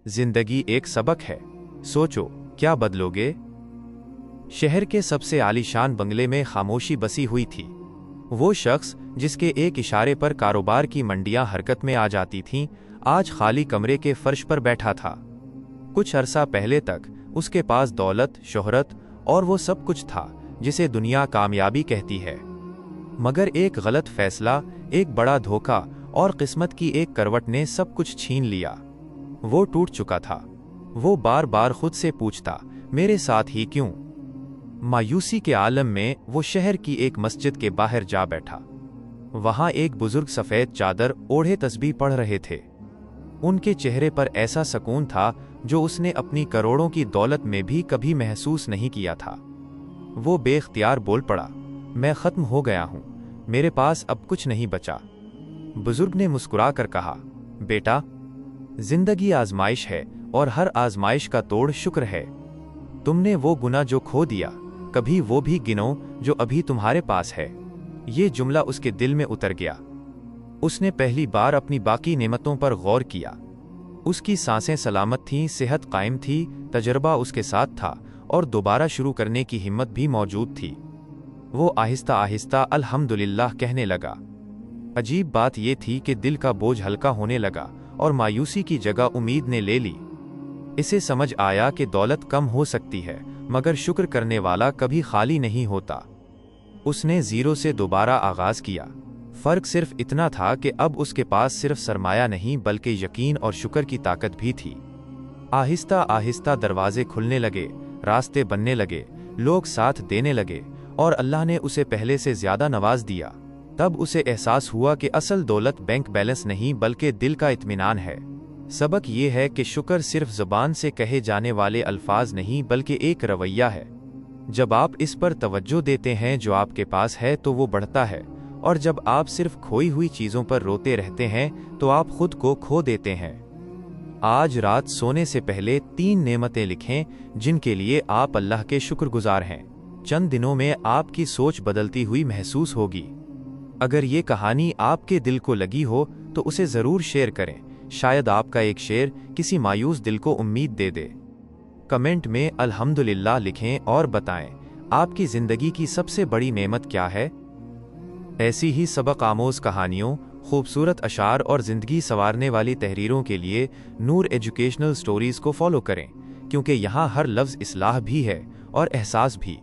जिंदगी एक सबक है, सोचो क्या बदलोगे। शहर के सबसे आलीशान बंगले में खामोशी बसी हुई थी। वो शख्स जिसके एक इशारे पर कारोबार की मंडियां हरकत में आ जाती थीं, आज खाली कमरे के फर्श पर बैठा था। कुछ अरसा पहले तक उसके पास दौलत, शोहरत और वो सब कुछ था जिसे दुनिया कामयाबी कहती है। मगर एक गलत फैसला, एक बड़ा धोखा और किस्मत की एक करवट ने सब कुछ छीन लिया। वो टूट चुका था। वो बार बार खुद से पूछता, मेरे साथ ही क्यों। मायूसी के आलम में वो शहर की एक मस्जिद के बाहर जा बैठा। वहां एक बुजुर्ग सफेद चादर ओढ़े तस्बीह पढ़ रहे थे। उनके चेहरे पर ऐसा सुकून था जो उसने अपनी करोड़ों की दौलत में भी कभी महसूस नहीं किया था। वो बेख्तियार बोल पड़ा, मैं खत्म हो गया हूं, मेरे पास अब कुछ नहीं बचा। बुजुर्ग ने मुस्कुरा कर कहा, बेटा, जिंदगी आजमाइश है और हर आजमाइश का तोड़ शुक्र है। तुमने वो गुना जो खो दिया, कभी वो भी गिनो जो अभी तुम्हारे पास है। ये जुमला उसके दिल में उतर गया। उसने पहली बार अपनी बाकी नेमतों पर गौर किया। उसकी सांसें सलामत थीं, सेहत कायम थी, तजर्बा उसके साथ था और दोबारा शुरू करने की हिम्मत भी मौजूद थी। वो आहिस्ता आहिस्ता अल्हम्दुलिल्लाह कहने लगा। अजीब बात यह थी कि दिल का बोझ हल्का होने लगा और मायूसी की जगह उम्मीद ने ले ली। इसे समझ आया कि दौलत कम हो सकती है, मगर शुक्र करने वाला कभी खाली नहीं होता। उसने जीरो से दोबारा आगाज किया। फर्क सिर्फ इतना था कि अब उसके पास सिर्फ सरमाया नहीं बल्कि यकीन और शुक्र की ताकत भी थी। आहिस्ता आहिस्ता दरवाजे खुलने लगे, रास्ते बनने लगे, लोग साथ देने लगे और अल्लाह ने उसे पहले से ज्यादा नवाज दिया। तब उसे एहसास हुआ कि असल दौलत बैंक बैलेंस नहीं बल्कि दिल का इत्मीनान है। सबक ये है कि शुक्र सिर्फ ज़ुबान से कहे जाने वाले अल्फाज नहीं बल्कि एक रवैया है। जब आप इस पर तवज्जो देते हैं जो आपके पास है तो वो बढ़ता है, और जब आप सिर्फ खोई हुई चीज़ों पर रोते रहते हैं तो आप खुद को खो देते हैं। आज रात सोने से पहले 3 नेमतें लिखें जिनके लिए आप अल्लाह के शुक्रगुजार हैं। चंद दिनों में आपकी सोच बदलती हुई महसूस होगी। अगर ये कहानी आपके दिल को लगी हो तो उसे ज़रूर शेयर करें। शायद आपका एक शेर किसी मायूस दिल को उम्मीद दे दे। कमेंट में अल्हम्दुलिल्लाह लिखें और बताएं आपकी ज़िंदगी की सबसे बड़ी नेमत क्या है। ऐसी ही सबक आमोज़ कहानियों, खूबसूरत अशार और ज़िंदगी संवारने वाली तहरीरों के लिए नूर एजुकेशनल स्टोरीज़ को फॉलो करें, क्योंकि यहाँ हर लफ्ज़ इस्लाह भी है और एहसास भी।